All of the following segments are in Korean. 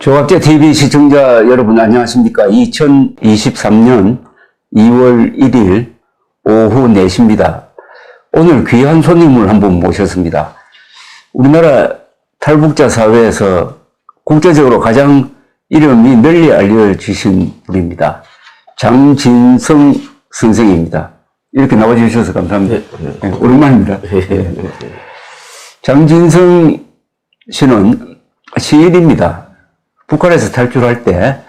조갑제 TV 시청자 여러분 안녕하십니까. 2023년 2월 1일 오후 4시입니다. 오늘 귀한 손님을 한 분 모셨습니다. 우리나라 탈북자 사회에서 국제적으로 가장 이름이 널리 알려지신 분입니다. 장진성 선생입니다. 이렇게 나와주셔서 감사합니다. 네, 오랜만입니다. 장진성 씨는 시인입니다. 북한에서 탈출할 때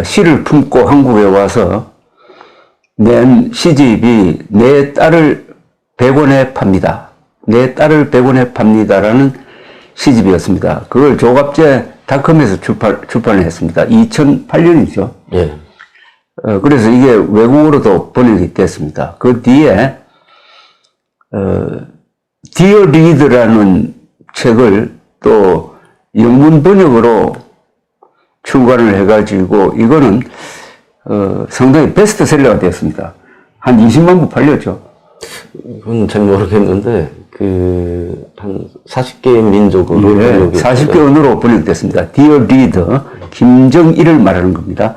시를 품고 한국에 와서 낸 시집이 내 딸을 100원에 팝니다. 내 딸을 100원에 팝니다라는 시집이었습니다. 그걸 조갑제닷컴에서 출판을 했습니다. 2008년이죠. 예. 그래서 이게 외국어로도 번역이 됐습니다. 그 뒤에 Dear Read라는 책을 또 영문 번역으로 출간을 해가지고 이거는 상당히 베스트셀러가 되었습니다. 한 20만 부 팔렸죠. 그건 잘 모르겠는데 한 40개의 민족으로 예, 40개 언어로 번역됐습니다. Dear Reader, 김정일을 말하는 겁니다.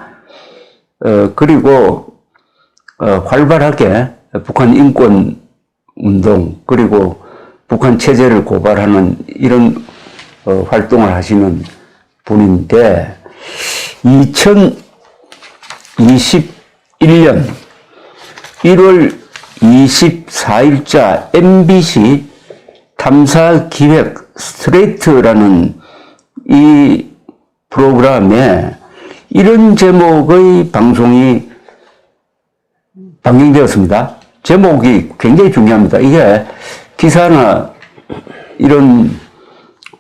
그리고 활발하게 북한 인권 운동 그리고 북한 체제를 고발하는 이런 활동을 하시는 분인데 2021년 1월 24일자 MBC 탐사기획 스트레이트라는 이 프로그램에 이런 제목의 방송이 방영되었습니다. 제목이 굉장히 중요합니다. 이게 기사나 이런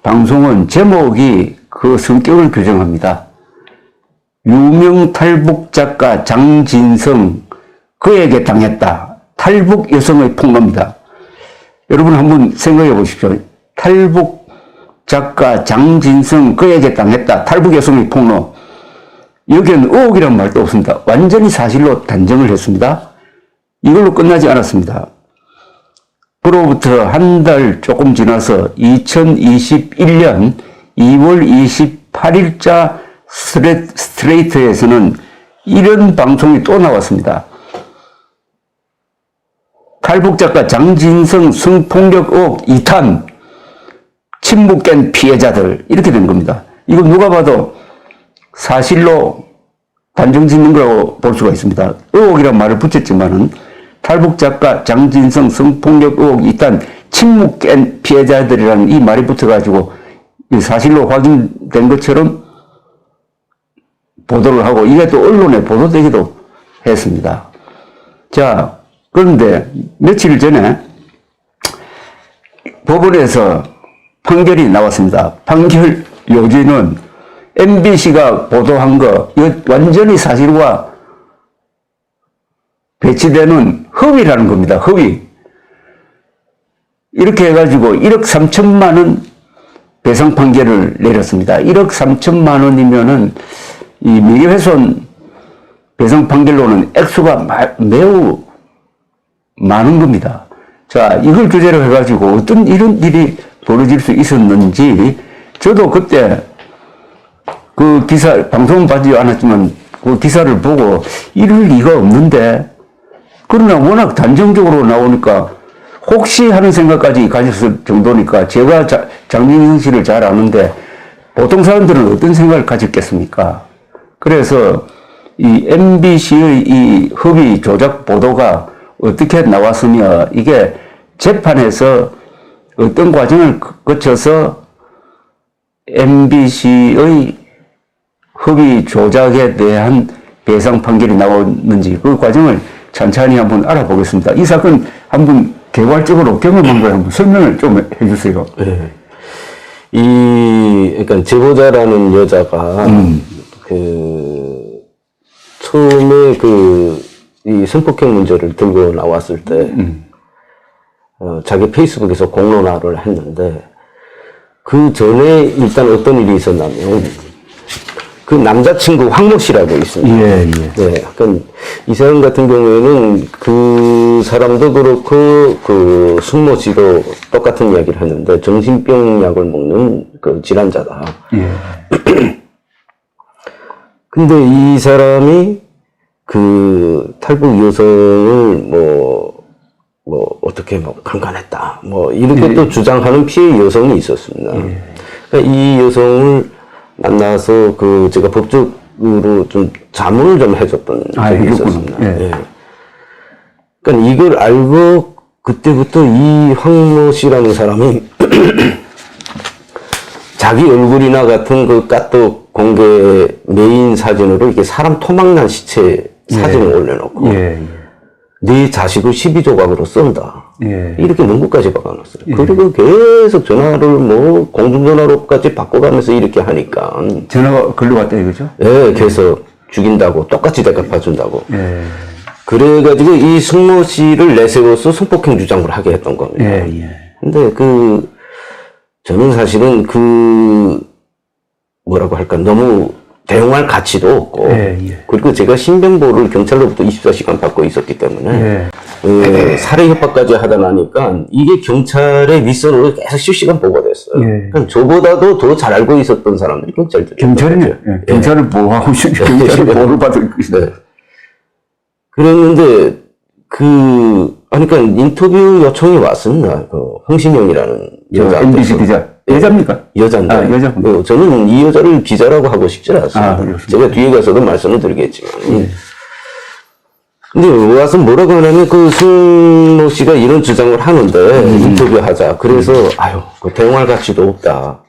방송은 제목이 그 성격을 규정합니다. 유명 탈북 작가 장진성 그에게 당했다. 탈북 여성의 폭로입니다. 여러분 한번 생각해 보십시오. 탈북 작가 장진성 그에게 당했다. 탈북 여성의 폭로. 여기는 의혹이란 말도 없습니다. 완전히 사실로 단정을 했습니다. 이걸로 끝나지 않았습니다. 그로부터 한 달 조금 지나서 2021년 2월 28일자 스트레이트에서는 이런 방송이 또 나왔습니다. 탈북 작가 장진성 성폭력 의혹 2탄 침묵 깬 피해자들 이렇게 된 겁니다. 이거 누가 봐도 사실로 단정 짓는 거라고 볼 수가 있습니다. 의혹이란 말을 붙였지만은 탈북 작가 장진성 성폭력 의혹 2탄 침묵 깬 피해자들이라는 이 말이 붙어가지고 사실로 확인된 것처럼 보도를 하고 이게 또 언론에 보도되기도 했습니다. 자, 그런데 며칠 전에 법원에서 판결이 나왔습니다. 판결 요지는 MBC가 보도한 거 이거 완전히 사실과 배치되는 허위라는 겁니다. 허위. 이렇게 해가지고 1억 3천만 원 배상 판결을 내렸습니다. 1억 3천만 원이면은 이 명예훼손 배상 판결로는 액수가 매우 많은 겁니다. 자, 이걸 주제로 해가지고 어떤 이런 일이 벌어질 수 있었는지 저도 그때 그 기사, 방송은 받지 않았지만 그 기사를 보고 이럴 리가 없는데 그러나 워낙 단정적으로 나오니까 혹시 하는 생각까지 가졌을 정도니까 제가 장진성 씨를 잘 아는데 보통 사람들은 어떤 생각을 가졌겠습니까? 그래서 이 MBC의 이 허위 조작 보도가 어떻게 나왔으며 이게 재판에서 어떤 과정을 거쳐서 MBC의 허위 조작에 대한 배상 판결이 나왔는지 그 과정을 천천히 한번 알아보겠습니다. 이 사건 한번 개괄적으로 경험한 걸 한번 설명을 좀 해주세요. 네. 그러니까 제보자라는 여자가 처음에 이 성폭행 문제를 들고 나왔을 때 자기 페이스북에서 공론화를 했는데 그 전에 일단 어떤 일이 있었냐면 그 남자친구 황모 씨라고 있습니다. 예. 네. 그러니까 이 사람 같은 경우에는 그 사람도 그렇고 그 숙모 씨도 똑같은 이야기를 했는데 정신병 약을 먹는 그 질환자다. 예. 근데 이 사람이 그 탈북 여성을 뭐 어떻게 뭐 강간했다. 뭐 이렇게 또 주장하는 피해 여성이 있었습니다. 그러니까 이 여성을 만나서 그 제가 법적으로 좀 자문을 좀 해줬던 적이 있었습니다. 예. 그러니까 이걸 알고 그때부터 이 황모 씨라는 사람이 자기 얼굴이나 같은 그 까똑 공개 메인 사진으로 이렇게 사람 토막난 시체 사진을 올려놓고 네 자식을 12조각으로 쏜다. 이렇게 문구까지 박아놨어요. 그리고 계속 전화를 뭐 공중전화로까지 바꿔가면서 이렇게 하니까 전화가 걸로 갔다 이거죠? 예, 계속 죽인다고 똑같이 대갚아준다고. 그래가지고 이 승모 씨를 내세워서 성폭행 주장을 하게 했던 겁니다. 근데 저는 사실은 뭐라고 할까, 너무 대응할 가치도 없고, 그리고 제가 신변보호를 경찰로부터 24시간 받고 있었기 때문에, 살해 협박까지 하다 나니까, 이게 경찰의 윗선으로 계속 실시간 보고됐어요. 그러니까 저보다도 더 잘 알고 있었던 사람들이 경찰들이에요. 경찰이네. 경찰을 보호하고 있어요. 경찰을 보호를 받고 있어요. 그랬는데, 그러니까 인터뷰 요청이 왔습니다. 홍신영이라는 여자. MBC 기자. 여자입니까? 여자인데. 아, 여자군요. 저는 이 여자를 기자라고 하고 싶지 않습니다. 제가 뒤에 가서도 말씀을 드리겠지만. 근데 와서 뭐라고 하냐면, 승모 씨가 이런 주장을 하는데, 인터뷰하자. 그래서, 대응할 가치도 없다.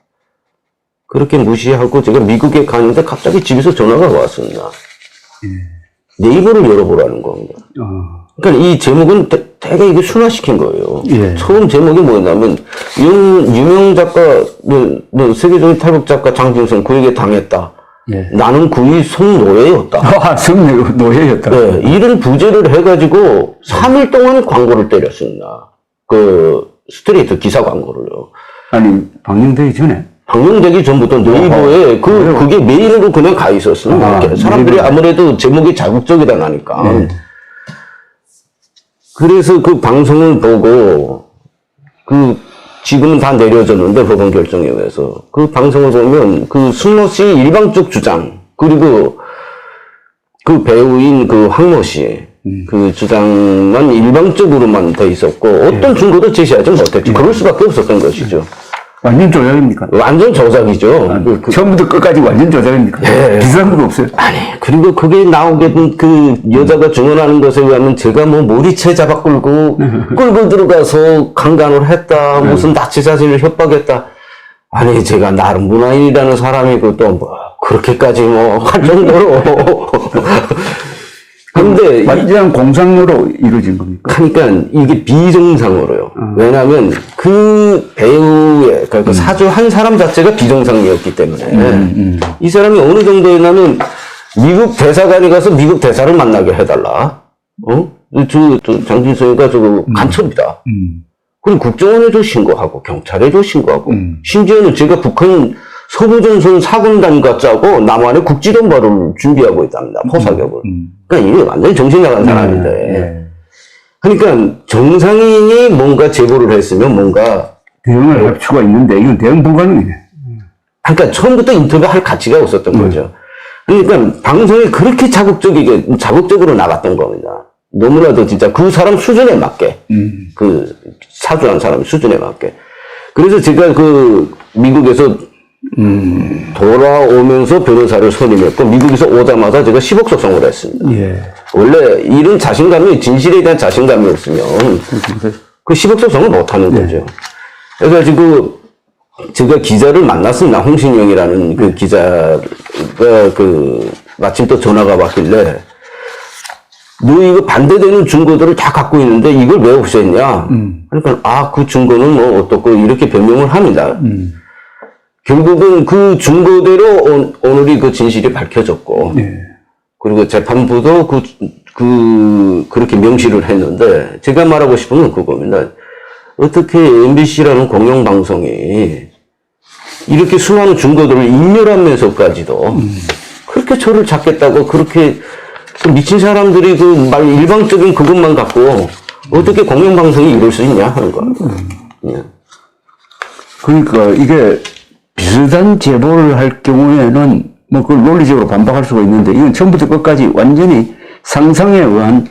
그렇게 무시하고 제가 미국에 가는데 갑자기 집에서 전화가 왔습니다. 네이버를 열어보라는 겁니다. 그러니까 이 제목은 되게 이게 순화시킨 거예요. 처음 제목이 뭐였냐면, 유명 작가, 세계적인 탈북 작가 장준성 그에게 당했다. 나는 그의 성노예였다. 성노예였다. 네, 이런 부제를 해가지고 3일 동안 광고를 때렸습니다. 스트레이트 기사 광고를요. 아니, 방영되기 전에? 방영되기 전부터 네이버에 그게 메일로 그냥 가 있었습니다. 사람들이 아무래도 제목이 자극적이다 나니까. 그래서 그 방송을 보고, 지금은 다 내려졌는데, 법원 결정에 의해서. 그 방송을 보면, 승모 씨 일방적 주장, 그리고 그 배우인 황모 씨, 그 주장만 일방적으로만 돼 있었고, 어떤 증거도 제시하지 못했죠. 그럴 수밖에 없었던 것이죠. 완전 조작입니까? 완전 조작이죠. 처음부터 끝까지 완전 조작입니까? 비슷한 것도 없어요. 아니, 그리고 그게 나오게 된 여자가 증언하는 것에 의하면 제가 머리채 잡아 끌고 들어가서 강간을 했다, 무슨 나치 사진을 협박했다. 아니, 제가 나름 문화인이라는 사람이고 그렇게까지 할 정도로. 근데 완전 공상으로 이루어진 겁니까? 그러니까 이게 비정상으로요. 왜냐하면 그 배우의 그러니까 사주 한 사람 자체가 비정상이었기 때문에 이 사람이 어느 정도였냐면 미국 대사관에 가서 미국 대사를 만나게 해달라. 장준성이가 간첩이다. 그리고 국정원에도 신고하고 경찰에도 신고하고 심지어는 제가 북한 서부전선 사군단과 짜고 남한에 국지전발을 준비하고 있답니다. 포사격을. 그러니까 이게 완전히 정신 나간 사람인데. 그러니까 정상인이 뭔가 제보를 했으면 뭔가 대응을 할 수가 있는데 이건 대응 불가능이네. 그러니까 처음부터 인터뷰할 가치가 없었던 거죠. 그러니까 방송이 그렇게 자극적으로 나갔던 겁니다. 너무나도 진짜 그 사람 수준에 맞게 사주한 사람 수준에 맞게. 그래서 제가 미국에서 돌아오면서 변호사를 선임했고, 미국에서 오자마자 제가 10억 소송을 했습니다. 원래 이런 자신감이, 진실에 대한 자신감이 없으면, 10억 소송을 못하는 거죠. 그래가지고, 제가 기자를 만났습니다. 홍신영이라는 기자가 마침 또 전화가 왔길래, 너 이거 반대되는 증거들을 다 갖고 있는데 이걸 왜 없앴냐? 그러니까, 그 증거는 어떻고, 이렇게 변명을 합니다. 결국은 그 증거대로 오늘이 진실이 밝혀졌고, 그리고 재판부도 그렇게 명시를 했는데, 제가 말하고 싶은 건 그겁니다. 어떻게 MBC라는 공영방송이 이렇게 수많은 증거들을 인멸하면서까지도 그렇게 저를 잡겠다고 그렇게 미친 사람들이 일방적인 그것만 갖고 어떻게 공영방송이 이럴 수 있냐 하는 겁니다. 그러니까 이게 비슷한 제보를 할 경우에는 뭐 그걸 논리적으로 반박할 수가 있는데 이건 처음부터 끝까지 완전히 상상에 의한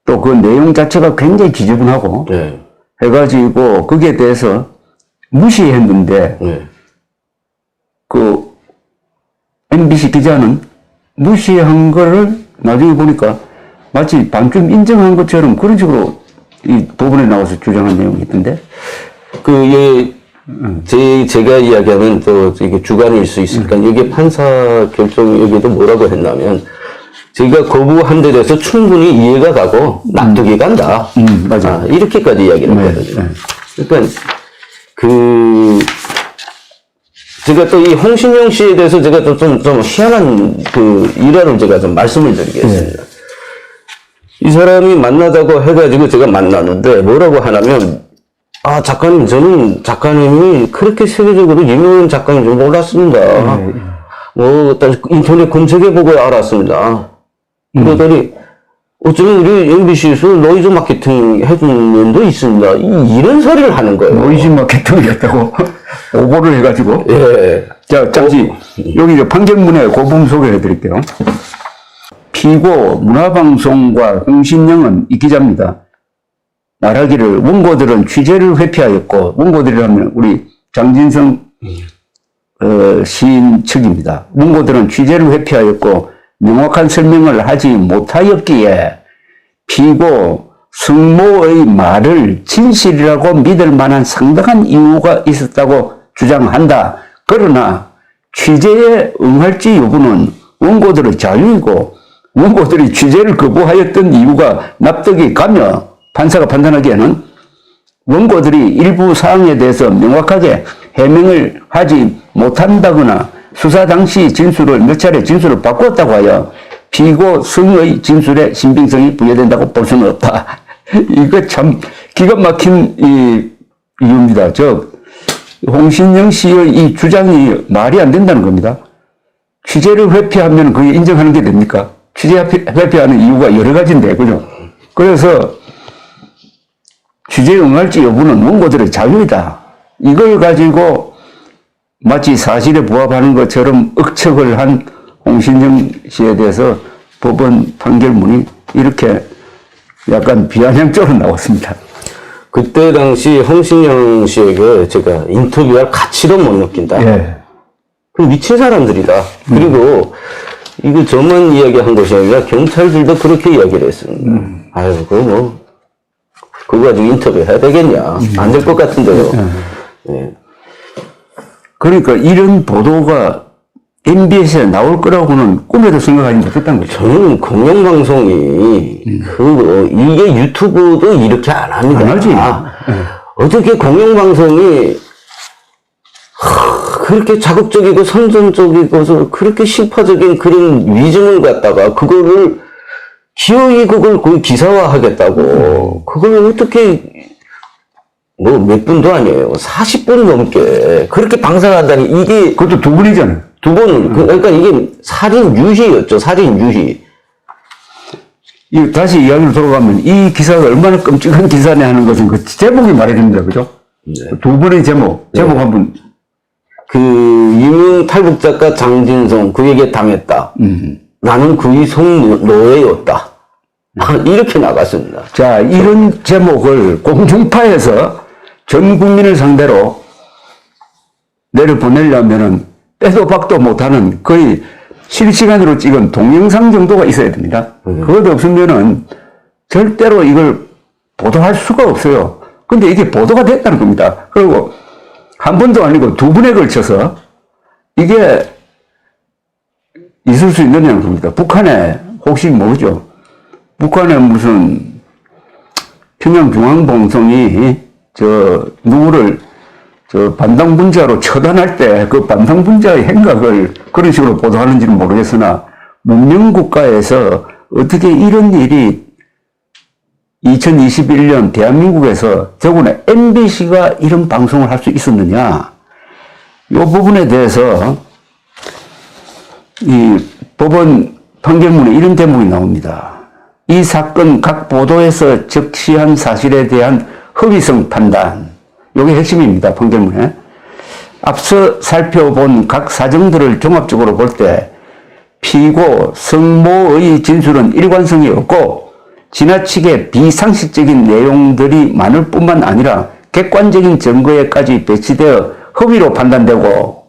또 그 내용 자체가 굉장히 지저분하고 네. 해가지고 거기에 대해서 무시했는데 네. 그 MBC 기자는 무시한 거를 나중에 보니까 마치 반쯤 인정한 것처럼 그런 식으로 이 법원에 나와서 주장한 내용이 있던데. 제가 이야기하는 또 이게 주관일 수 있으니까 이게 판사 결정 여기도 뭐라고 했냐면 제가 거부한 데 대해서 충분히 이해가 가고 납득이 간다. 맞아. 이렇게까지 이야기를 했거든요. 그러니까 제가 또 이 홍신영 씨에 대해서 제가 좀 희한한 일화를 제가 좀 말씀을 드리겠습니다. 이 사람이 만나자고 해가지고 제가 만났는데 뭐라고 하냐면, 작가님, 저는 작가님이 그렇게 세계적으로 유명한 작가인 줄 몰랐습니다. 일단 인터넷 검색해보고 알았습니다. 그러더니, 어쩌면 우리 MBC에서 노이즈 마케팅 해준 면도 있습니다. 이런 소리를 하는 거예요. 노이즈 마케팅을 했다고 오보를 해가지고. 예. 자, 잠시 여기 이제 판결문에 그 부분 소개해 드릴게요. 피고 문화방송과 홍신영은 이 기자입니다. 말하기를 원고들은 취재를 회피하였고, 원고들이라면 우리 장진성 시인 측입니다. 원고들은 취재를 회피하였고 명확한 설명을 하지 못하였기에 피고 승모의 말을 진실이라고 믿을 만한 상당한 이유가 있었다고 주장한다. 그러나 취재에 응할지 여부는 원고들의 자유이고 원고들이 취재를 거부하였던 이유가 납득이 가며 판사가 판단하기에는 원고들이 일부 사항에 대해서 명확하게 해명을 하지 못한다거나 수사 당시 진술을 몇 차례 진술을 바꿨다고 하여 피고 승의 진술에 신빙성이 부여된다고 볼 수는 없다. 이거 참 기가 막힌 이유입니다. 홍신영 씨의 이 주장이 말이 안 된다는 겁니다. 취재를 회피하면 그게 인정하는 게 됩니까? 취재 회피하는 이유가 여러 가지인데, 그죠? 그래서 취재에 응할지 여부는 원고들의 자유이다. 이걸 가지고 마치 사실에 부합하는 것처럼 억측을 한 홍신영 씨에 대해서 법원 판결문이 이렇게 약간 비아냥적으로 나왔습니다. 그때 당시 홍신영 씨에게 제가 인터뷰할 가치도 못 느낀다. 예. 그 미친 사람들이다. 그리고 이거 저만 이야기한 것이 아니라 경찰들도 그렇게 이야기를 했습니다. 아유, 그거 가지고 인터뷰 해야 되겠냐. 안 될 것 같은데요. 예. 그러니까 이런 보도가 MBS에 나올 거라고는 꿈에도 생각하지 못했다는 거죠. 저는 공영방송이 이게 유튜브도 이렇게 안 합니다. 안 하지. 어떻게 공영방송이 그렇게 자극적이고 선전적이고 그렇게 시파적인 그런 위증을 갖다가 그거를 기어이 그걸 거의 기사화하겠다고 그걸 어떻게 몇 분도 아니에요. 40분 넘게 그렇게 방송한다니 이게 그것도 두 분이잖아요. 두 번을 그러니까 이게 살인 유희였죠. 살인 유희. 다시 이야기로 돌아가면 이 기사가 얼마나 끔찍한 기사냐 하는 것은 그 제목이 말해줍니다. 그죠? 네. 두 번의 제목 한번. 유명 탈북 작가 장진성 그에게 당했다. 나는 그의 성노예였다. 이렇게 나갔습니다. 자, 이런 제목을 공중파에서 전 국민을 상대로 내려보내려면은 빼도 박도 못하는 거의 실시간으로 찍은 동영상 정도가 있어야 됩니다. 그것 없으면은 절대로 이걸 보도할 수가 없어요. 근데 이게 보도가 됐다는 겁니다. 그리고 한 번도 아니고 두 번에 걸쳐서 이게 있을 수 있느냐는 겁니다. 북한에 혹시 모르죠. 북한에 무슨 평양중앙방송이 누구를 반당분자로 처단할 때 그 반당분자의 행각을 그런 식으로 보도하는지는 모르겠으나 문명국가에서 어떻게 이런 일이 2021년 대한민국에서 더구나 MBC가 이런 방송을 할 수 있었느냐. 이 부분에 대해서 이 법원 판결문에 이런 대목이 나옵니다. 이 사건 각 보도에서 적시한 사실에 대한 허위성 판단. 이게 핵심입니다. 판결문에. 앞서 살펴본 각 사정들을 종합적으로 볼 때 피고 성모의 진술은 일관성이 없고 지나치게 비상식적인 내용들이 많을 뿐만 아니라 객관적인 증거에까지 배치되어 허위로 판단되고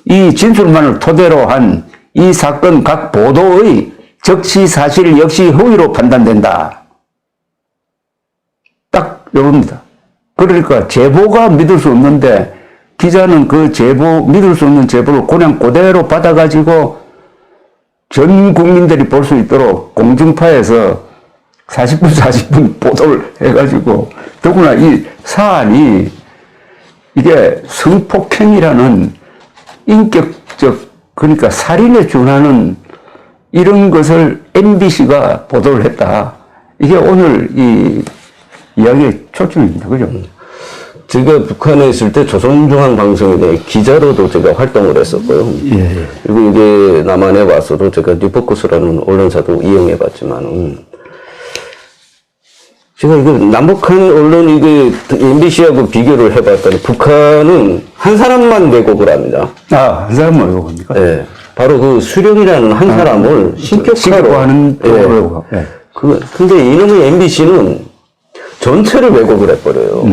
이 진술만을 토대로 한 이 사건 각 보도의 적시 사실 역시 허위로 판단된다. 딱 이겁니다. 그러니까 제보가 믿을 수 없는데 기자는 그 제보, 믿을 수 없는 제보를 그냥 그대로 받아가지고 전 국민들이 볼 수 있도록 공중파에서 40분 보도를 해가지고 더구나 이 사안이 이게 성폭행이라는 인격적 그러니까 살인에 준하는 이런 것을 MBC가 보도를 했다. 이게 오늘 이 이야기의 초점입니다. 그죠? 제가 북한에 있을 때 조선중앙방송에 기자로도 제가 활동을 했었고요. 예. 그리고 이게 남한에 와서도 제가 뉴포커스라는 언론사도 이용해 봤지만은 제가 이거 남북한 언론 이게 MBC하고 비교를 해봤더니 북한은 한 사람만 왜곡을 합니다. 아, 한 사람만 왜곡합니까? 예. 바로 그 수령이라는 한 사람을 신격화로 하는 왜곡. 예. 근데 이놈의 MBC는 전체를 왜곡을 해버려요.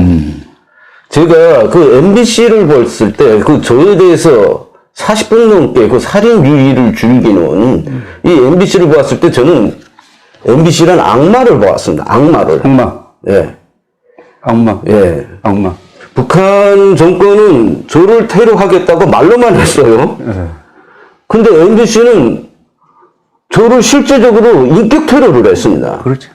제가 그 MBC를 봤을 때 그 저에 대해서 40분 넘게 그 살인 유의를 즐기는 이 MBC를 보았을 때 저는 MBC란 악마를 보았습니다. 악마를. 악마. 예. 악마. 예. 악마. 북한 정권은 저를 테러하겠다고 말로만 했어요. 예. 근데 MBC는 저를 실제적으로 인격 테러를 했습니다. 그렇죠.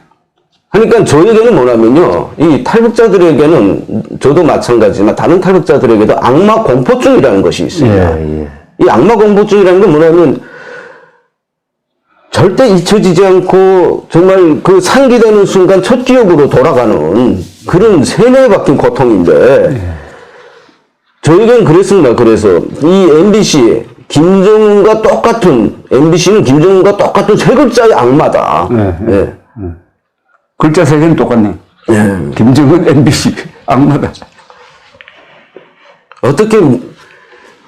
그러니까 저에게는 뭐냐면요, 이 탈북자들에게는 저도 마찬가지지만 다른 탈북자들에게도 악마 공포증이라는 것이 있습니다. 예, 예. 이 악마 공포증이라는 건 뭐냐면 절대 잊혀지지 않고 정말 그 상기되는 순간 첫 기억으로 돌아가는 그런 세뇌에 박힌 고통인데 저에겐 그랬습니다. 그래서 이 MBC 김정은과 똑같은 MBC는 김정은과 똑같은 세 글자의 악마다. 예. 글자 세 개는 똑같네. 예. 김정은 MBC 악마다. 어떻게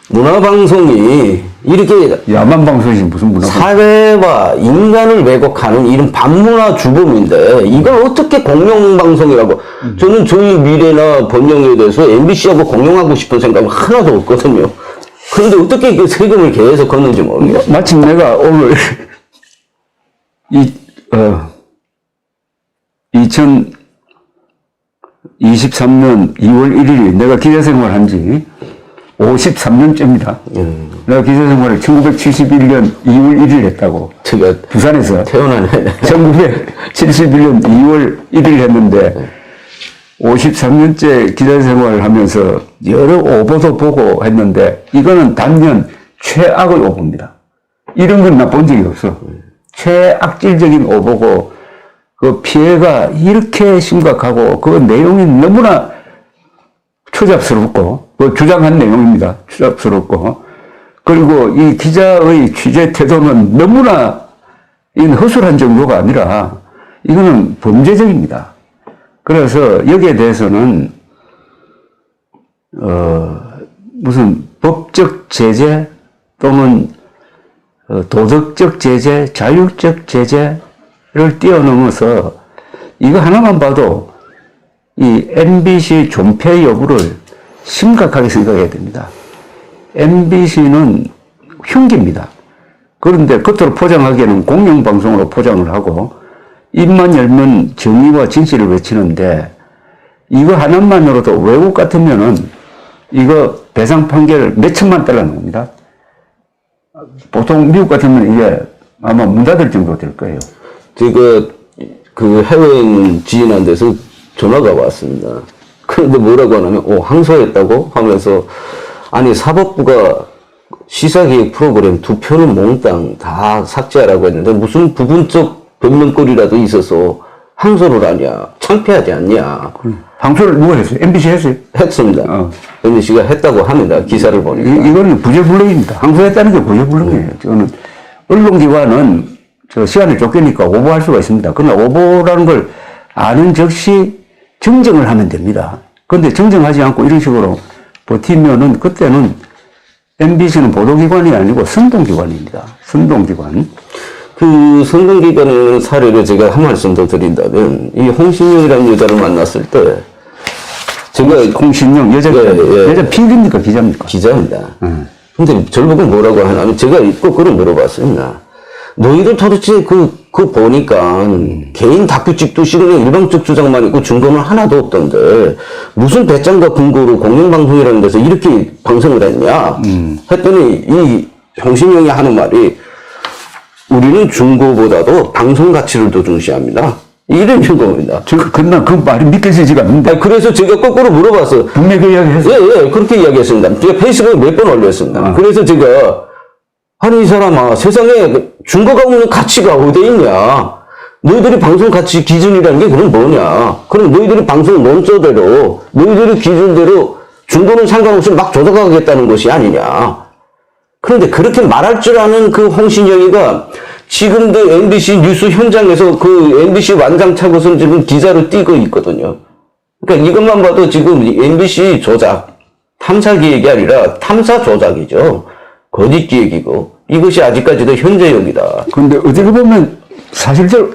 문화방송이 이렇게 야만 방송이지 무슨 문화 방송? 사회와 인간을 왜곡하는 이런 반문화 주범인데 이걸 어떻게 공영방송이라고 저는 저희 미래나 번영에 대해서 MBC하고 공영하고 싶은 생각은 하나도 없거든요. 그런데 어떻게 그 세금을 계속 걷는지 모르겠어요. 마침 내가 오늘 2023년 2월 1일이 내가 기자 생활한 지 53년째입니다. 내가 기자 생활을 1971년 2월 1일 했다고. 제가 부산에서 태어나네. 1971년 2월 1일 했는데 53년째 기자 생활을 하면서 여러 오보도 보고 했는데 이거는 단연 최악의 오보입니다. 이런 건 나 본 적이 없어. 최악질적인 오보고 그 피해가 이렇게 심각하고 그 내용이 너무나 추잡스럽고 그 주장한 내용입니다. 추잡스럽고 그리고 이 기자의 취재 태도는 너무나 허술한 정도가 아니라 이거는 범죄적입니다. 그래서 여기에 대해서는 무슨 법적 제재 또는 도덕적 제재, 자율적 제재를 뛰어넘어서 이거 하나만 봐도 이 MBC 존폐 여부를 심각하게 생각해야 됩니다. MBC는 흉기입니다. 그런데 겉으로 포장하기에는 공영방송으로 포장을 하고 입만 열면 정의와 진실을 외치는데 이거 하나만으로도 외국 같으면은 이거 배상 판결 몇 천만 달러 나옵니다. 보통 미국 같으면 이게 아마 문 닫을 정도 될 거예요. 제가 그 해외에 있는 지인한테서 전화가 왔습니다. 그런데 뭐라고 하냐면, 항소했다고 하면서, 아니, 사법부가 시사기획 프로그램 2편은 몽땅 다 삭제하라고 했는데, 무슨 부분적 변명거리라도 있어서 항소를 하냐, 창피하지 않냐. 항소를 누가 했어요? MBC 했어요? 했습니다. MBC가 했다고 합니다. 기사를 보니까. 이거는 부재불능입니다. 항소했다는 게 부재불능이에요. 저는 언론기관은 저 시간을 쫓기니까 오보할 수가 있습니다. 그러나 오보라는 걸 아는 즉시 정정을 하면 됩니다. 그런데 정정하지 않고 이런 식으로 버티면은 그때는 MBC는 보도기관이 아니고 선동기관입니다. 선동기관. 그 선동기관의 사례를 제가 한 말씀 더 드린다면, 이 홍신영이라는 여자를 만났을 때, 제가 홍신영 여자 여자 PD입니까 기자입니까? 기자입니다. 근데 저를 보고 뭐라고 하냐면, 제가 거꾸로 물어봤습니다. 너희들 도대체 그 보니까 개인 다큐집도 싫으면 일방적 주장만 있고 증거는 하나도 없던데 무슨 배짱과 근거로 공영방송이라는 데서 이렇게 방송을 했냐 했더니 이 홍신영이 하는 말이 우리는 증거보다도 방송 가치를 더 중시합니다. 이런 증거입니다. 그나 그 말이 믿겨지지가 않는데. 그래서 제가 거꾸로 물어봤어요. 분명히 그 이야기 했어요. 예, 그렇게 이야기했습니다. 제가 페이스북에 몇 번 올렸습니다. 그래서 제가 아니, 이 사람아, 세상에 증거가 없는 가치가 어디 있냐? 너희들이 방송 가치 기준이라는 게 그럼 뭐냐? 그럼 너희들이 방송 논조대로, 너희들이 기준대로 증거는 상관없이 막 조작하겠다는 것이 아니냐? 그런데 그렇게 말할 줄 아는 그 홍신영이가 지금도 MBC 뉴스 현장에서 그 MBC 완장차고선 지금 기자로 뛰고 있거든요. 그러니까 이것만 봐도 지금 MBC 조작, 탐사 기획이 아니라 탐사 조작이죠. 거짓 기획이고 이것이 아직까지도 현재형이다. 근데 어디를 보면 사실적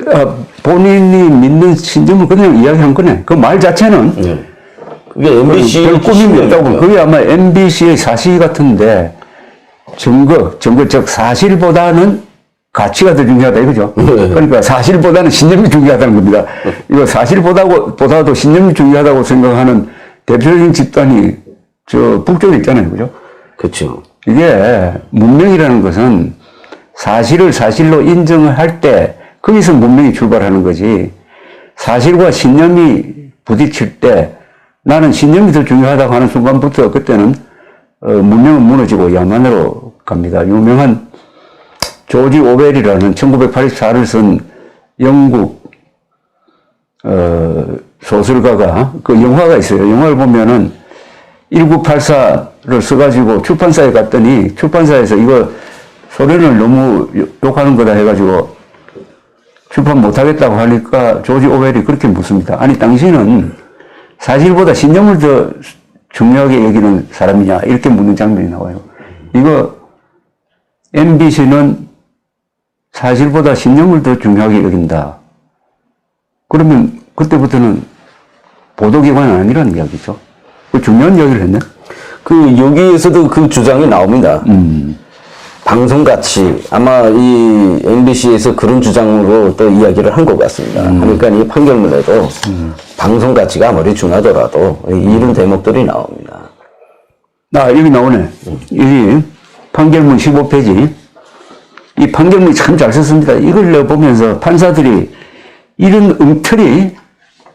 본인이 믿는 신념을 그냥 이야기한 거네. 그 말 자체는 그게 MBC 별 꿈이 없다고. 그게 아마 MBC의 사실 같은데 증거 즉 사실보다는 가치가 더 중요하다 이거죠. 그러니까 사실보다는 신념이 중요하다는 겁니다. 이거 사실보다도 신념이 중요하다고 생각하는 대표적인 집단이 저 북쪽에 있잖아요, 그죠? 그렇죠. 이게 문명이라는 것은 사실을 사실로 인정을 할 때 거기서 문명이 출발하는 거지. 사실과 신념이 부딪힐 때 나는 신념이 더 중요하다고 하는 순간부터 그때는 문명은 무너지고 야만으로 갑니다. 유명한 조지 오웰이라는 1984를 쓴 영국 소설가가 그 영화가 있어요. 영화를 보면은 1984를 써가지고 출판사에 갔더니 출판사에서 이거 소련을 너무 욕하는 거다 해가지고 출판 못하겠다고 하니까 조지 오웰이 그렇게 묻습니다. 아니 당신은 사실보다 신념을 더 중요하게 여기는 사람이냐 이렇게 묻는 장면이 나와요. 이거 MBC는 사실보다 신념을 더 중요하게 여긴다. 그러면 그때부터는 보도기관은 아니라는 이야기죠. 그 중요한 이야기를 했네. 그 여기에서도 그 주장이 나옵니다. 방송 가치 아마 이 MBC에서 그런 주장으로 또 이야기를 한 것 같습니다. 그러니까 이 판결문에도 방송 가치가 아무리 중하더라도 이런 대목들이 나옵니다. 여기 나오네. 이 판결문 15페이지. 이 판결문이 참 잘 썼습니다. 이걸 내가 보면서 판사들이 이런 엉터리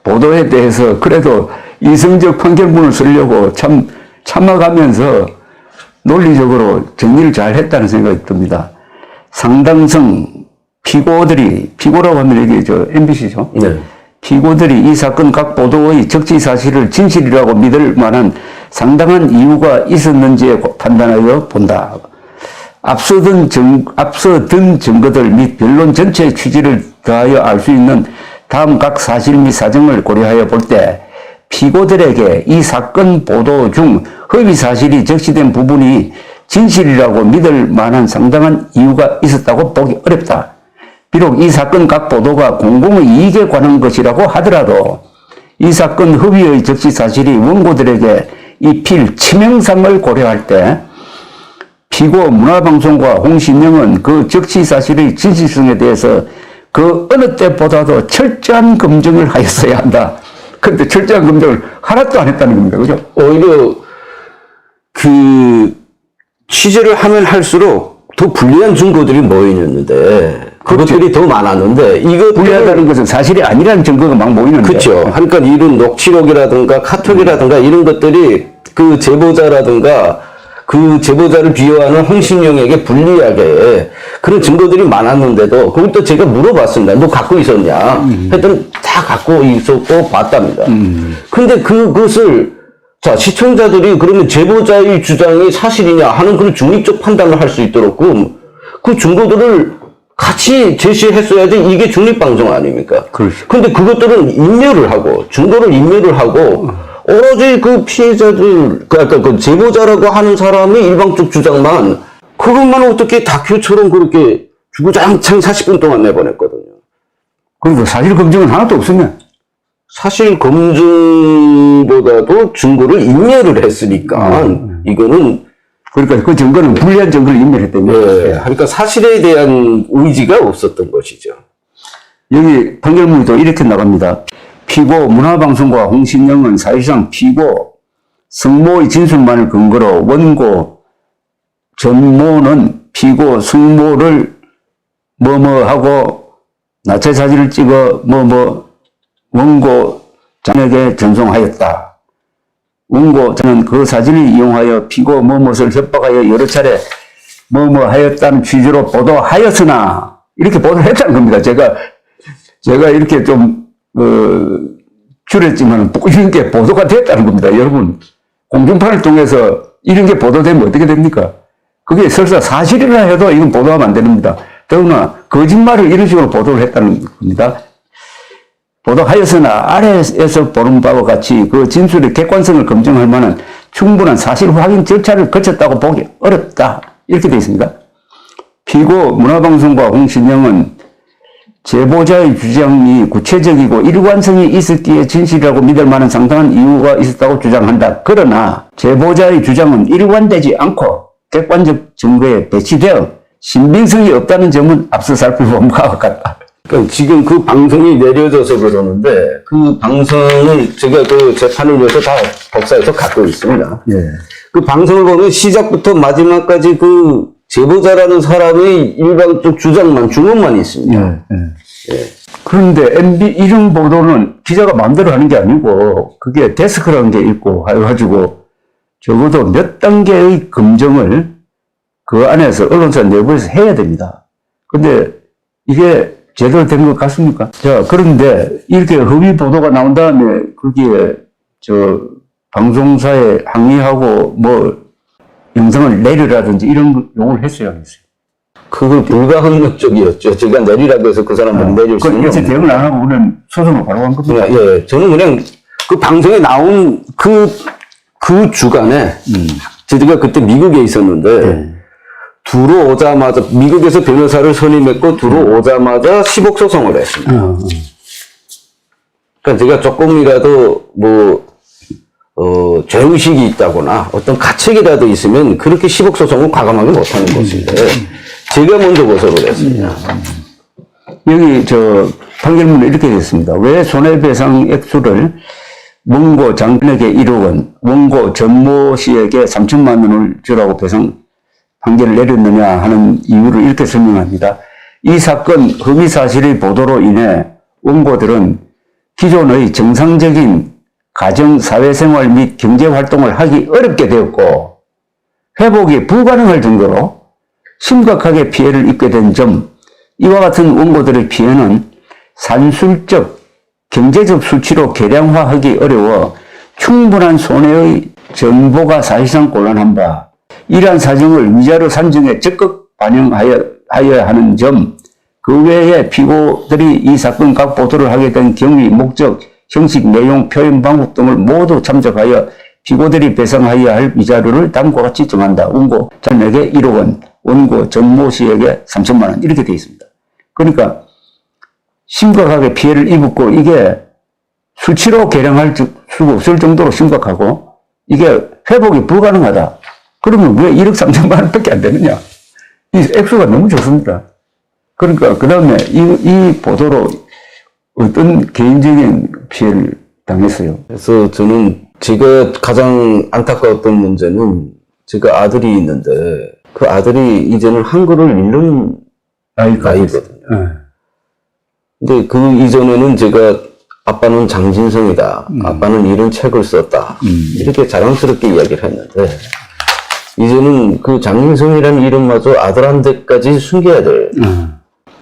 보도에 대해서 그래도 이성적 판결문을 쓰려고 참 참아가면서 논리적으로 정리를 잘 했다는 생각이 듭니다. 상당성 피고라고 하면 이게 MBC죠. 네. 피고들이 이 사건 각 보도의 적시 사실을 진실이라고 믿을 만한 상당한 이유가 있었는지에 판단하여 본다. 앞서든 증거들 및 변론 전체의 취지를 더하여 알 수 있는 다음 각 사실 및 사정을 고려하여 볼 때 피고들에게 이 사건 보도 중 허위 사실이 적시된 부분이 진실이라고 믿을 만한 상당한 이유가 있었다고 보기 어렵다. 비록 이 사건 각 보도가 공공의 이익에 관한 것이라고 하더라도 이 사건 허위의 적시 사실이 원고들에게 입힐 치명상을 고려할 때 피고 문화방송과 홍신영은 그 적시 사실의 진실성에 대해서 그 어느 때보다도 철저한 검증을 하였어야 한다. 그런데 철저한 검증을 하나도 안 했다는 겁니다. 그죠? 오히려 그 취재를 하면 할수록 더 불리한 증거들이 모이는데 그것들이 더 많았는데 이거 불리하다는 것은 사실이 아니라는 증거가 막 모이는데. 그렇죠. 그러니까 이런 녹취록이라든가 카톡이라든가 이런 것들이 그 제보자라든가 그 제보자를 비호하는 홍신영에게 불리하게 그런 증거들이 많았는데도 그걸 또 제가 물어봤습니다. 너 갖고 있었냐? 했더니 다 갖고 있었고 봤답니다. 근데 그것을 자 시청자들이 그러면 제보자의 주장이 사실이냐 하는 그런 중립적 판단을 할 수 있도록 그 증거들을 같이 제시했어야지 이게 중립방송 아닙니까? 그렇죠. 근데 그것들은 인멸을 하고 증거를 인멸을 하고 오로지 그 피해자들, 그러니까 그 제보자라고 하는 사람의 일방적 주장만, 그것만 어떻게 다큐처럼 그렇게 주구장창 40분 동안 내보냈거든요. 그리고 사실 검증은 하나도 없으면. 사실 검증보다도 증거를 인멸을 했으니까, 이거는, 그러니까 그 증거는 불리한 증거를 인멸했다는 거예요. 예, 그러니까 사실에 대한 의지가 없었던 것이죠. 여기 판결문이 또 이렇게 나갑니다. 피고 문화방송과 홍신영은 사실상 피고 성모의 진술만을 근거로 원고 전모는 피고 성모를 뭐뭐하고 나체 사진을 찍어 원고 장에게 전송하였다. 원고 저는 그 사진을 이용하여 피고 뭐뭇을 협박하여 여러 차례 뭐뭐하였다는 취지로 보도하였으나 이렇게 보도를 했다는 겁니다. 제가 이렇게 좀 줄였지만 이런 게 보도가 됐다는 겁니다. 여러분 공중파를 통해서 이런 게 보도되면 어떻게 됩니까? 그게 설사 사실이라 해도 이건 보도하면 안 됩니다. 더구나 거짓말을 이런 식으로 보도를 했다는 겁니다. 보도하였으나 아래에서 보는 바와 같이 그 진술의 객관성을 검증할 만한 충분한 사실 확인 절차를 거쳤다고 보기 어렵다. 이렇게 되어 있습니다. 피고 문화방송과 홍신영은 제보자의 주장이 구체적이고 일관성이 있었기에 진실이라고 믿을 만한 상당한 이유가 있었다고 주장한다. 그러나 제보자의 주장은 일관되지 않고 객관적 증거에 배치되어 신빙성이 없다는 점은 앞서 살펴본 바와 같다. 그러니까 지금 그 방송이 내려져서 그러는데 그 방송을 제가 그 재판을 위해서 다 법사에서 갖고 있습니다. 예. 그 방송을 보면 시작부터 마지막까지 그 제보자라는 사람의 일방적 주장만 주문만 있습니다. 예. 그런데 MB 이런 보도는 기자가 마음대로 하는 게 아니고 그게 데스크라는 게 있고 해가지고 적어도 몇 단계의 검증을 그 안에서 언론사 내부에서 해야 됩니다. 근데 이게 제대로 된 것 같습니까? 자, 그런데 이렇게 허위 보도가 나온 다음에 거기에 방송사에 항의하고 영상을 내리라든지 이런 요구를 했어야 했어요. 그걸 불가항력적이었죠. 제가 내리라고 해서 그 사람을 내릴 수는 일체 없는. 대응을 안 하고 우리는 소송을 바로 한 겁니다. 예, 저는 그냥 그 방송에 나온 그 주간에 제가 그때 미국에 있었는데 들어오자마자 미국에서 변호사를 선임했고 들어오자마자 10억 소송을 했습니다. 그러니까 제가 조금이라도 죄의식이 있다거나 어떤 가책이라도 있으면 그렇게 10억 소송을 과감하게 못하는 것인데 제가 먼저 고소를 했습니다. 여기 판결문에 이렇게 됐습니다. 왜 손해배상 액수를 원고 장군에게 1억 원, 원고 전모 씨에게 3천만 원을 주라고 배상 판결을 내렸느냐 하는 이유를 이렇게 설명합니다. 이 사건 혐의 사실의 보도로 인해 원고들은 기존의 정상적인 가정, 사회생활 및 경제활동을 하기 어렵게 되었고 회복이 불가능할 정도로 심각하게 피해를 입게 된 점, 이와 같은 원고들의 피해는 산술적, 경제적 수치로 계량화하기 어려워 충분한 손해의 전보가 사실상 곤란한 바, 이러한 사정을 위자료 산정에 적극 반영하여야 하는 점, 그 외에 피고들이 이 사건 각 보도를 하게 된 경위, 목적, 형식, 내용, 표현 방법 등을 모두 참작하여 피고들이 배상하여야 할 위자료를 다음과 같이 정한다. 원고 장에게 1억 원, 원고 전모 씨에게 3천만 원 이렇게 되어 있습니다. 그러니까 심각하게 피해를 입었고 이게 수치로 계량할 수가 없을 정도로 심각하고 이게 회복이 불가능하다. 그러면 왜 1억 3천만 원밖에 안 되느냐? 이 액수가 너무 좋습니다. 그러니까 그 다음에 이 보도로 어떤 개인적인 피해를 당했어요. 그래서 저는 제가 가장 안타까웠던 문제는 제가 아들이 있는데 그 아들이 이제는 한글을 읽는 나이거든요. 근데 그 이전에는 제가 아빠는 장진성이다. 아빠는 이런 책을 썼다. 이렇게 자랑스럽게 이야기를 했는데 이제는 그 장진성이라는 이름마저 아들한테까지 숨겨야 돼.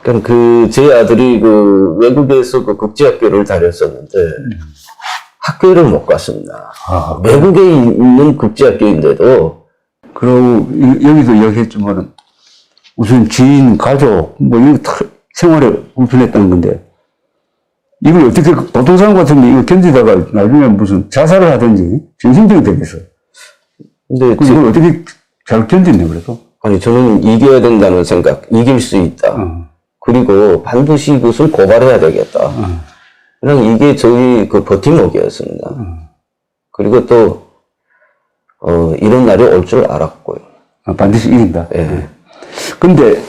그러니까 제 아들이 외국에서 국제학교를 다녔었는데 학교를 못 갔습니다. 외국에 있는 국제학교인데도. 그리고 여기도 이야기했지만은 우선 지인, 가족, 이거 생활에 불편했다는 건데 이걸 어떻게, 보통 사람 같으면 이거 견디다가 나중에 무슨 자살을 하든지 정신병이 되겠어. 근데 이걸 어떻게 잘 견디네, 그래도. 아니, 저는 이겨야 된다는 생각, 이길 수 있다. 그리고 반드시 이것을 고발해야 되겠다. 그냥 이게 저희 그 버팀목이었습니다. 그리고 또, 이런 날이 올 줄 알았고요. 반드시 이긴다. 예. 근데,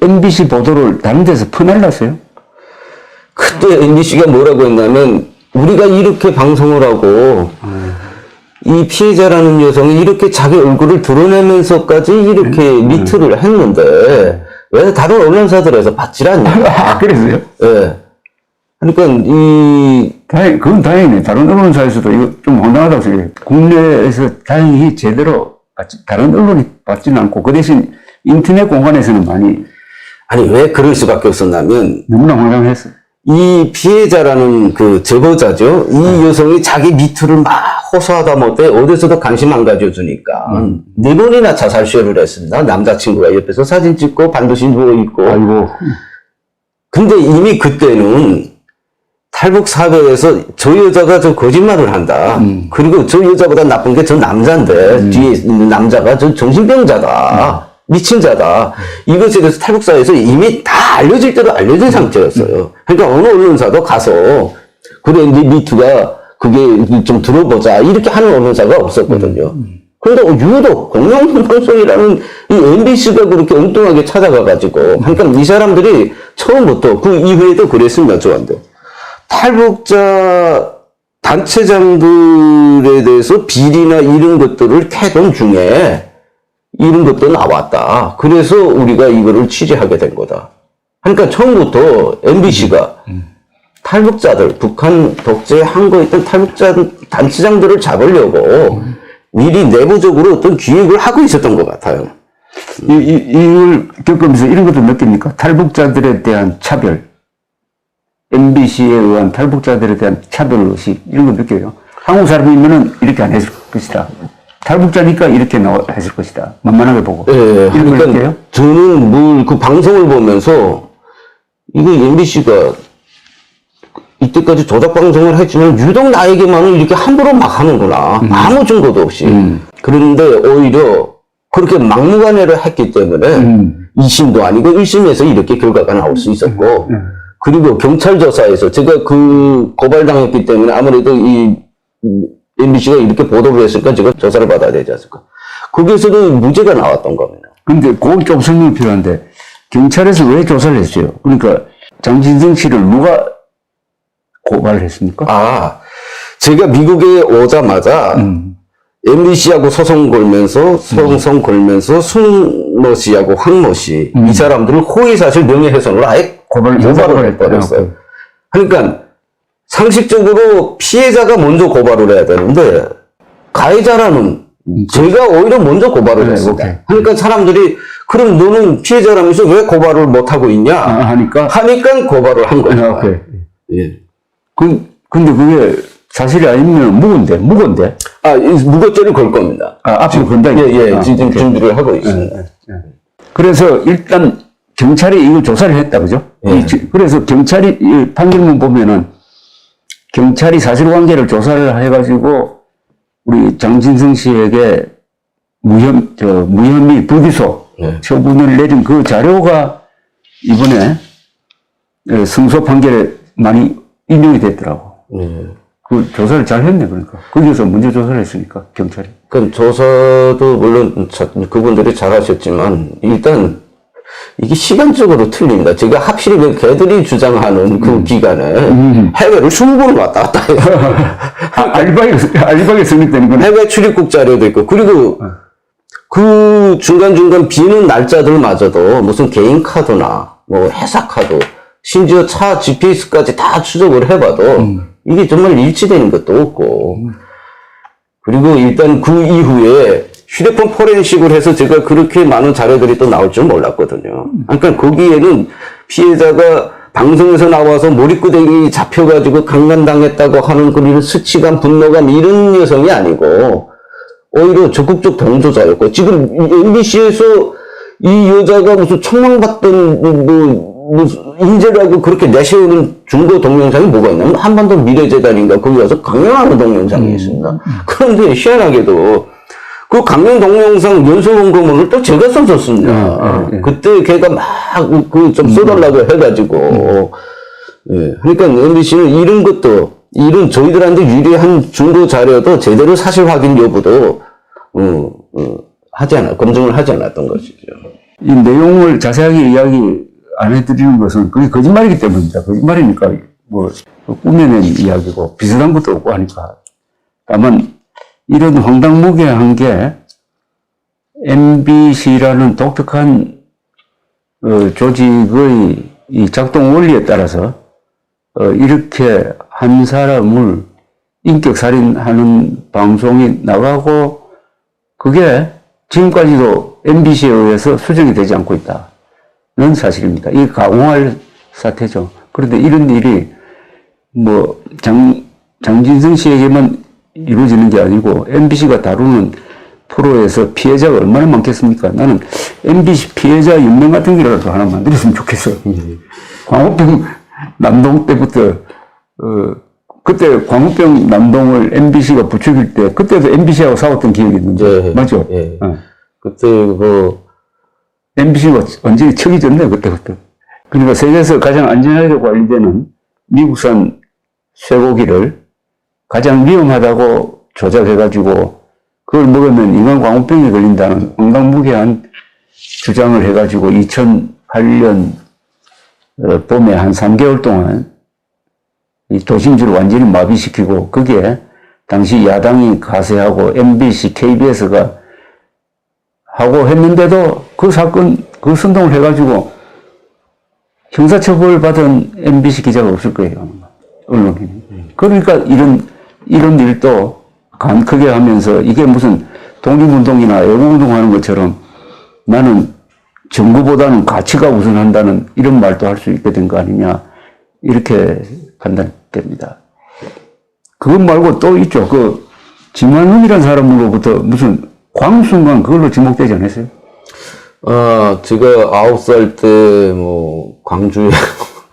MBC 보도를 다른 데서 퍼날랐어요? 그때 MBC가 뭐라고 했냐면, 우리가 이렇게 방송을 하고, 이 피해자라는 여성이 이렇게 자기 얼굴을 드러내면서까지 이렇게 리트를 했는데, 왜 다른 언론사들에서 받질 않냐. 아, 그랬어요? 예. 그러니까, 그건 다행이네. 다른 언론사에서도 이거 좀 황당하다고 생각해요. 국내에서 다행히 제대로 다른 언론이 받지는 않고, 그 대신 인터넷 공간에서는 많이. 아니, 왜 그럴 수밖에 없었냐면, 너무나 황당했어. 이 피해자라는 그 제보자죠. 이 여성이 자기 미투를 막 호소하다 못해 어디서도 관심 안 가져주니까 4번이나 자살 시도를 했습니다. 남자친구가 옆에서 사진 찍고 반드시 누워있고. 아이고. 근데 이미 그때는 탈북 사회에서 저 여자가 저 거짓말을 한다. 그리고 저 여자보다 나쁜 게 저 남자인데 뒤에 있는 남자가 저 정신병자다. 미친 자다. 이것에 대해서 탈북 사회에서 이미 다 알려질 대로 알려진 상태였어요. 그러니까 어느 언론사도 가서 그래 네 미투가 그게 좀 들어보자 이렇게 하는 언론사가 없었거든요. 그런데 유독 공영방송이라는 이 MBC가 그렇게 엉뚱하게 찾아가가지고 그러니까 이 사람들이 처음부터 그 이후에도 그랬습니다. 저한테 탈북자 단체장들에 대해서 비리나 이런 것들을 캐던 중에 이런 것도 나왔다. 그래서 우리가 이거를 취재하게 된 거다. 그러니까 처음부터 MBC가 탈북자들, 북한 독재한 거 있던 탈북자 단체장들을 잡으려고 미리 내부적으로 어떤 기획을 하고 있었던 것 같아요. 이걸 겪으면서 이런 것도 느낍니까? 탈북자들에 대한 차별. MBC에 의한 탈북자들에 대한 차별의식. 이런 거 느껴요. 한국 사람이면은 이렇게 안 했을 것이다. 탈북자니까 이렇게 했을 것이다. 만만하게 보고. 예, 그러니까 저는 그 방송을 보면서 이거 MBC가 이때까지 조작 방송을 했지만 유독 나에게만은 이렇게 함부로 막 하는구나. 아무 증거도 없이. 그런데 오히려 그렇게 막무가내로 했기 때문에 2심도 아니고 1심에서 이렇게 결과가 나올 수 있었고 그리고 경찰 조사에서 제가 그 고발당했기 때문에 아무래도 이 MBC가 이렇게 보도를 했으니까 제가 조사를 받아야 되지 않습니까? 거기에서도 무죄가 나왔던 겁니다. 근데 그건 좀 설명이 필요한데, 경찰에서 왜 조사를 했어요? 그러니까, 장진성 씨를 누가 고발을 했습니까? 아, 제가 미국에 오자마자 MBC하고 소송 걸면서, 승모 씨하고 황모 씨, 이 사람들을 허위사실 명예훼손으로 아예 고발을 해버렸어요. 그러니까, 상식적으로 피해자가 먼저 고발을 해야 되는데 가해자라는 제가 오히려 먼저 고발을 했습니다. 오케이. 그러니까 사람들이 그럼 너는 피해자라면서 왜 고발을 못하고 있냐 하니까 고발을 한 거예요. 오케이. 예. 근데 그게 사실이 아니면 무건데? 아, 무고죄를 걸 겁니다. 아, 앞으로 건다. 예, 지금 준비를 하고 있습니다. 그래서 일단 경찰이 이걸 조사를 했다, 그죠? 예. 그래서 경찰이 이 판결문 보면은 경찰이 사실관계를 조사를 해가지고 우리 장진성 씨에게 무혐의 불기소 처분을 내린 그 자료가 이번에 승소 판결에 많이 인용이 됐더라고. 그 조사를 잘 했네, 그러니까. 거기서 문제 조사를 했으니까, 경찰이. 그럼 조사도 물론 그분들이 잘 하셨지만 일단 이게 시간적으로 틀립니다. 제가 하필이면 걔들이 주장하는 그 기간에 해외를 20번을 왔다 갔다 해요. 알박이 성립되는 건 해외 출입국 자료도 있고, 그리고 그 중간중간 비는 날짜들마저도 무슨 개인 카드나 뭐 회사 카드, 심지어 차 GPS까지 다 추적을 해봐도 이게 정말 일치되는 것도 없고, 그리고 일단 그 이후에 휴대폰 포렌식을 해서 제가 그렇게 많은 자료들이 또 나올 줄 몰랐거든요. 그러니까 거기에는 피해자가 방송에서 나와서 몰입구댕이 잡혀가지고 강간당했다고 하는 그런 수치감, 분노감 이런 여성이 아니고 오히려 적극적 동조자였고, 지금 MBC에서 이 여자가 무슨 청망받던 인재라고 그렇게 내세우는 중고 동영상이 뭐가 있냐면 한반도 미래재단인가 거기 가서 강연하는 동영상이 있습니다. 그런데 희한하게도 그 강연 동영상 연속 원고문을 또 제가 썼었습니다. 그때 걔가 막 그 좀 써달라고 해가지고 예. 그러니까 MBC는 이런 것도 이런 저희들한테 유리한 중고 자료도 제대로 사실 확인 여부도 검증을 하지 않았던 것이죠. 이 내용을 자세하게 이야기 안 해드리는 것은 그게 거짓말이기 때문입니다. 거짓말이니까 뭐 꾸며낸 이야기고 비슷한 것도 없고 하니까. 다만 이런 황당무계한 게 MBC라는 독특한 조직의 이 작동 원리에 따라서 이렇게 한 사람을 인격살인하는 방송이 나가고 그게 지금까지도 MBC에 의해서 수정이 되지 않고 있다는 사실입니다. 이게 가공할 사태죠. 그런데 이런 일이 뭐 장진성 씨에게만 이루어지는 게 아니고 MBC가 다루는 프로에서 피해자가 얼마나 많겠습니까? 나는 MBC 피해자 연맹 같은 거라도 하나 만들었으면 좋겠어. 광우병 남동 때부터 그때 광우병 남동을 MBC가 부추길 때 그때도 MBC하고 싸웠던 기억이 있는데 네, 맞죠? 예. 네. 그때 MBC가 완전히 척이 졌네 그때부터. 그러니까 세계에서 가장 안전하게 관리되는 미국산 쇠고기를 가장 위험하다고 조작해가지고 그걸 먹으면 인간 광우병에 걸린다는 황당무계한 주장을 해가지고 2008년 봄에 한 3개월 동안 이 도심지를 완전히 마비시키고 거기에 당시 야당이 가세하고 MBC, KBS가 하고 했는데도 그 사건, 그 선동을 해가지고 형사처벌 받은 MBC 기자가 없을 거예요. 언론이. 그러니까 이런 일도 간 크게 하면서 이게 무슨 독립운동이나 애국운동 하는 것처럼 나는 정부보다는 가치가 우선한다는 이런 말도 할 수 있게 된 거 아니냐. 이렇게 판단됩니다. 그것 말고 또 있죠. 그 김한훈이라는 사람으로부터 무슨 광순간 그걸로 지목되지 않았어요? 제가 9살 때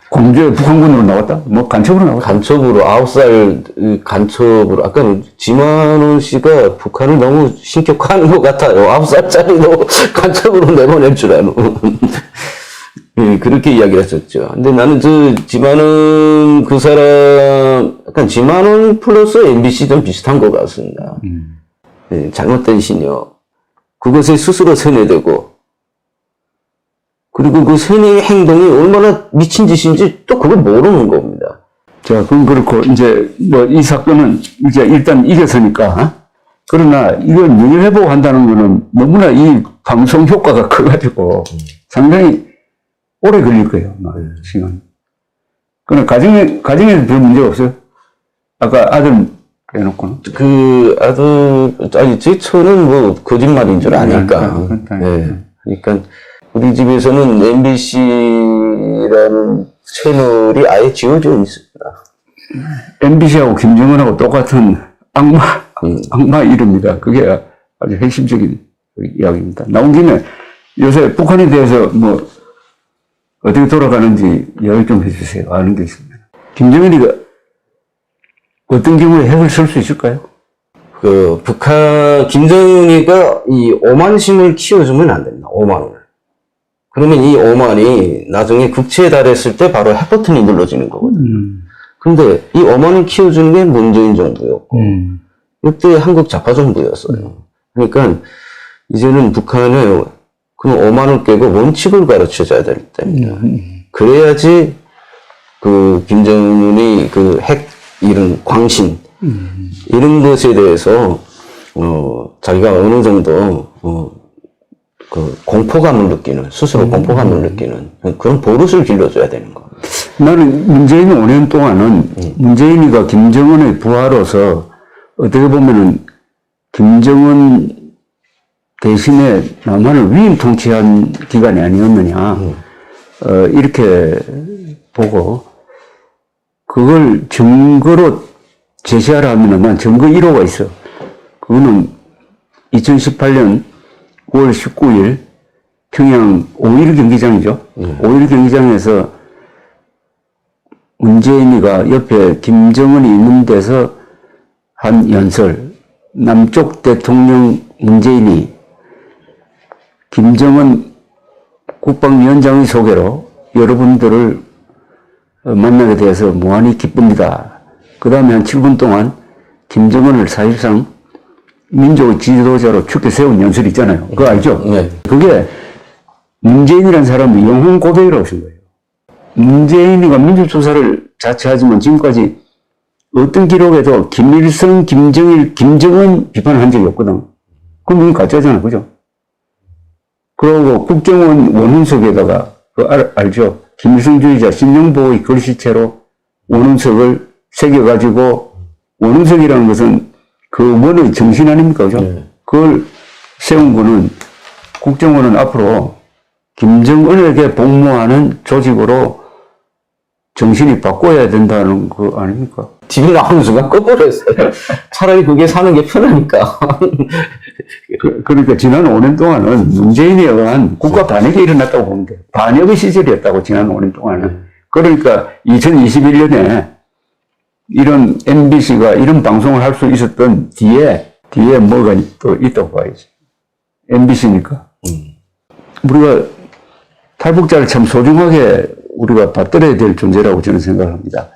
광주에 북한군으로 나왔다? 뭐 간첩으로 나왔다? 간첩으로 9살 간첩으로 아까 지만훈 씨가 북한을 너무 신격화하는 것 같아요. 9살짜리도 간첩으로 내보낼 줄 아는. 예, 그렇게 이야기를 했었죠. 근데 나는 지만훈 그 사람 약간 지만훈 플러스 MBC 좀 비슷한 것 같습니다. 예, 잘못된 신여 그것에 스스로 세뇌되고 그리고 그 세뇌의 행동이 얼마나 미친 짓인지 또 그걸 모르는 겁니다. 자, 그건 그렇고, 이제, 이 사건은 이제 일단 이겼으니까, 그러나 이걸 명예회복 한다는 거는 너무나 이 방송 효과가 커가지고 상당히 오래 걸릴 거예요, 시간. 그러나 가정에서 별 문제가 없어요? 아까 아들 해놓고는? 제 처는 거짓말인 줄 아니까. 네. 그러니까, 우리 집에서는 MBC라는 채널이 아예 지워져 있습니다. MBC하고 김정은하고 똑같은 악마 이름입니다. 그게 아주 핵심적인 이야기입니다. 나온 김에 요새 북한에 대해서 어떻게 돌아가는지 이야기 좀 해주세요. 아는 게 있습니다. 김정은이가 어떤 경우에 핵을 쓸 수 있을까요? 김정은이가 이 오만심을 키워주면 안 됩니다. 오만을. 그러면 이 오만이 나중에 국채에 달했을 때 바로 핵 버튼이 눌러지는 거거든요. 근데 이 오만을 키워주는 게 문재인 정부였고, 이때 한국 좌파 정부였어요. 그러니까 이제는 북한에 그 오만을 깨고 원칙을 가르쳐 줘야 될 때입니다. 그래야지 김정은이 핵 이런 광신 이런 것에 대해서 자기가 어느 정도 공포감을 느끼는, 스스로 공포감을 느끼는 그런 버릇을 길러줘야 되는 겁니다. 나는 문재인 5년 동안은 문재인이가 김정은의 부하로서 어떻게 보면은 김정은 대신에 남한을 위임 통치한 기간이 아니었느냐, 이렇게 보고 그걸 증거로 제시하라 하면 난 증거 1호가 있어. 그거는 2018년 9월 19일 평양 5.1 경기장이죠. 5.1 경기장에서 문재인이가 옆에 김정은이 있는 데서 한 연설, 남쪽 대통령 문재인이 김정은 국방위원장의 소개로 여러분들을 만나게 되어서 무한히 기쁩니다. 그 다음에 한 7분 동안 김정은을 사실상 민족의 지도자로 축켜 세운 연설이 있잖아요. 그거 알죠? 네. 그게 문재인이라는 사람이 영혼 고백이라고 하신 거예요. 문재인이가 민주조사를 자처하지만 지금까지 어떤 기록에도 김일성, 김정일, 김정은 비판을 한 적이 없거든. 그럼 이건 가짜잖아. 그죠? 그리고 국정원 원훈석에다가, 알죠? 김일성주의자 신영보의 글씨체로 원훈석을 새겨가지고, 원훈석이라는 것은 그 원의 정신 아닙니까? 그죠? 그걸 세운 거는 국정원은 앞으로 김정은에게 복무하는 조직으로 정신이 바꿔야 된다는 거 아닙니까? TV 나오는 순간 꺼버렸어요. 차라리 그게 사는 게 편하니까. 그러니까 지난 5년 동안은 문재인에 의한 국가 반역이 일어났다고 보면 돼요. 반역의 시절이었다고, 지난 5년 동안은. 그러니까 2021년에 이런 MBC가 이런 방송을 할 수 있었던 뒤에 뭐가 또 있다고 봐야지. MBC니까. 우리가 탈북자를 참 소중하게 우리가 받들어야 될 존재라고 저는 생각합니다.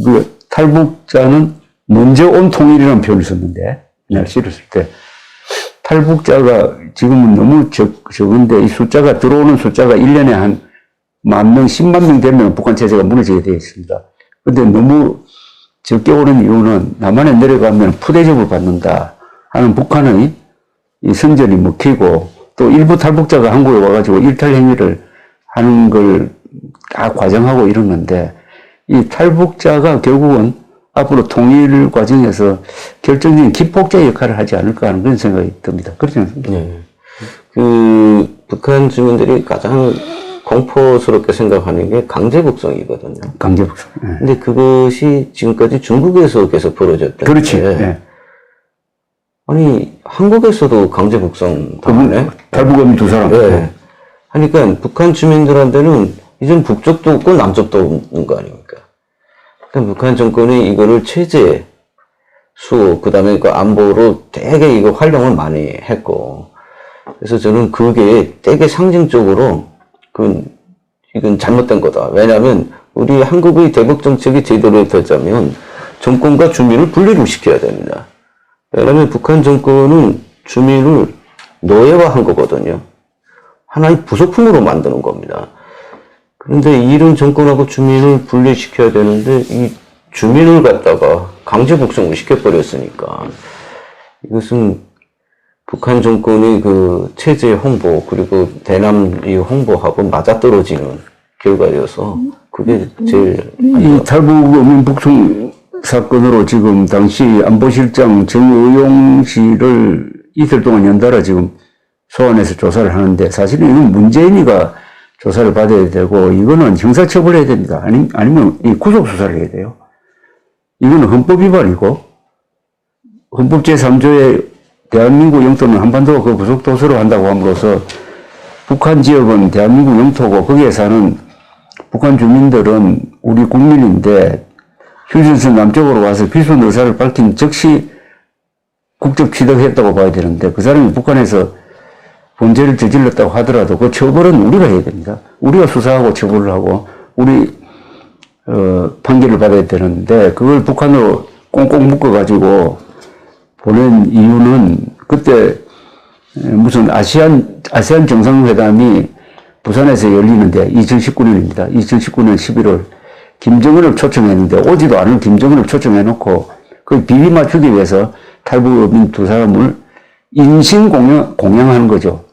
그 탈북자는 먼저 온 통일이라는 표현을 썼는데, 그날 실었을 때, 탈북자가 지금은 너무 적은데, 이 숫자가, 들어오는 숫자가 1년에 한 10,000명, 10만 명 되면 북한 체제가 무너지게 되어 있습니다. 근데 너무 적게 오는 이유는 남한에 내려가면 푸대접을 받는다 하는 북한의 이 선전이 먹히고, 또 일부 탈북자가 한국에 와가지고 일탈 행위를 하는 걸 다 과장하고 이러는데, 이 탈북자가 결국은 앞으로 통일 과정에서 결정적인 기폭제 역할을 하지 않을까 하는 그런 생각이 듭니다. 그렇지 않습니까? 네. 그, 북한 주민들이 가장 공포스럽게 생각하는 게 강제북송이거든요. 강제북송. 네. 근데 그것이 지금까지 중국에서 계속 벌어졌다. 그렇지. 네. 아니, 한국에서도 강제북송 당하네? 탈북어민 두 사람. 네. 하니까 북한 주민들한테는 이젠 북쪽도 없고 남쪽도 없는 거 아닙니까? 그러니까 북한 정권이 이거를 체제, 수호, 그 다음에 그 안보로 되게 이거 활용을 많이 했고, 그래서 저는 그게 되게 상징적으로, 이건 잘못된 거다. 왜냐하면 우리 한국의 대북 정책이 제대로 되자면 정권과 주민을 분리를 시켜야 됩니다. 왜냐하면 북한 정권은 주민을 노예화한 거거든요. 하나의 부속품으로 만드는 겁니다. 그런데 이런 정권하고 주민을 분리시켜야 되는데 이 주민을 갖다가 강제 북송을 시켜버렸으니까 이것은 북한 정권의 그 체제 홍보 그리고 대남이 홍보하고 맞아떨어지는 결과여서 그게 제일 이 탈북어민 북송 사건으로 지금 당시 안보실장 정의용 씨를 이틀 동안 연달아 지금 소환해서 조사를 하는데, 사실은 이건 문재인이가 조사를 받아야 되고, 이거는 형사처벌해야 됩니다. 아니면 이 구속수사를 해야 돼요. 이거는 헌법 위반이고, 헌법 제3조에 대한민국 영토는 한반도가 그 부속도서로 한다고 함으로써 북한 지역은 대한민국 영토고, 거기에 사는 북한 주민들은 우리 국민인데, 휴전선 남쪽으로 와서 비순 의사를 밝힌 즉시 국적 취득했다고 봐야 되는데, 그 사람이 북한에서 범죄를 저질렀다고 하더라도 그 처벌은 우리가 해야 됩니다. 우리가 수사하고 처벌을 하고 우리 판결을 받아야 되는데, 그걸 북한으로 꽁꽁 묶어가지고 보낸 이유는 그때 무슨 아세안 정상회담이 부산에서 열리는데 2019년입니다. 2019년 11월 김정은을 초청했는데 오지도 않은 김정은을 초청해놓고 그 비리 맞추기 위해서 탈북어민 두 사람을 인신 공양하는 거죠.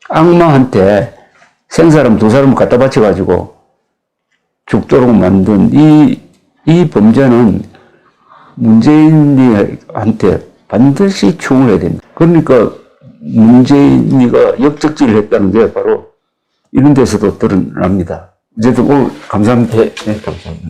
악마한테 생사람 두 사람을 갖다 바쳐가지고 죽도록 만든 이 범죄는 문재인이한테 반드시 추응을 해야 됩니다. 그러니까 문재인이가 역적질을 했다는 게 바로 이런 데서도 드러납니다. 어쨌든 오늘 감사합니다. 네, 감사합니다.